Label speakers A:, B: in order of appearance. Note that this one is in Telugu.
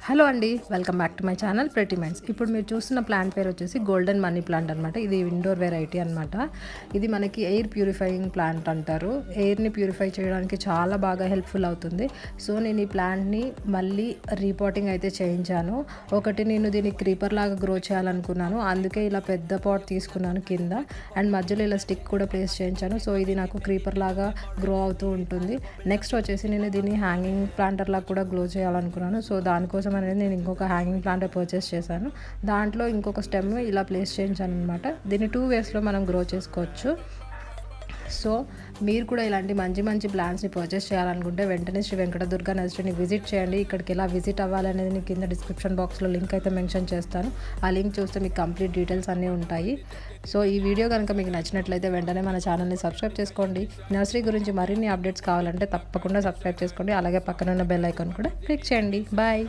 A: హలో అండి, welcome back to my channel pretty minds. ఇప్పుడు మీరు చూస్తున్న ప్లాంట్ పేరు వచ్చేసి గోల్డెన్ మనీ ప్లాంట్ అనమాట. ఇది ఇండోర్ వెరైటీ అనమాట. ఇది మనకి ఎయిర్ ప్యూరిఫైయింగ్ ప్లాంట్ అంటారు. ఎయిర్ని ప్యూరిఫై చేయడానికి చాలా బాగా హెల్ప్ఫుల్ అవుతుంది. సో నేను ఈ ప్లాంట్ని మళ్ళీ రీపాటింగ్ అయితే చేయించాను. ఒకటి నేను దీన్ని క్రీపర్ లాగా గ్రో చేయాలనుకున్నాను, అందుకే ఇలా పెద్ద పాట్ తీసుకున్నాను కింద. అండ్ మధ్యలో ఇలా స్టిక్ కూడా ప్లేస్ చేయించాను. సో ఇది నాకు క్రీపర్ లాగా గ్రో అవుతూ ఉంటుంది. నెక్స్ట్ వచ్చేసి నేను దీన్ని హ్యాంగింగ్ ప్లాంటర్ లాగా కూడా గ్రో చేయాలనుకున్నాను. సో దానికోసం అనేది నేను ఇంకొక హ్యాంగింగ్ ప్లాంట్ పర్చేస్ చేశాను. దాంట్లో ఇంకొక స్టెమ్ ఇలా ప్లేస్ చేయించాను అనమాట. దీన్ని 2 వేస్లో మనం గ్రో చేసుకోవచ్చు. సో మీరు కూడా ఇలాంటి మంచి మంచి ప్లాంట్స్ని పర్చేస్ చేయాలనుకుంటే వెంటనే శ్రీ వెంకట దుర్గా నర్సరీని విజిట్ చేయండి. ఇక్కడికి ఎలా విజిట్ అవ్వాలనేది నేను కింద డిస్క్రిప్షన్ బాక్స్లో లింక్ అయితే మెన్షన్ చేస్తాను. ఆ లింక్ చూస్తే మీకు కంప్లీట్ డీటెయిల్స్ అన్నీ ఉంటాయి. సో ఈ వీడియో కనుక మీకు నచ్చినట్లయితే వెంటనే మన ఛానల్ని సబ్స్క్రైబ్ చేసుకోండి. నర్సరీ గురించి మరిన్ని అప్డేట్స్ కావాలంటే తప్పకుండా సబ్స్క్రైబ్ చేసుకోండి. అలాగే పక్కన ఉన్న బెల్ ఐకాన్ కూడా క్లిక్ చేయండి. బాయ్.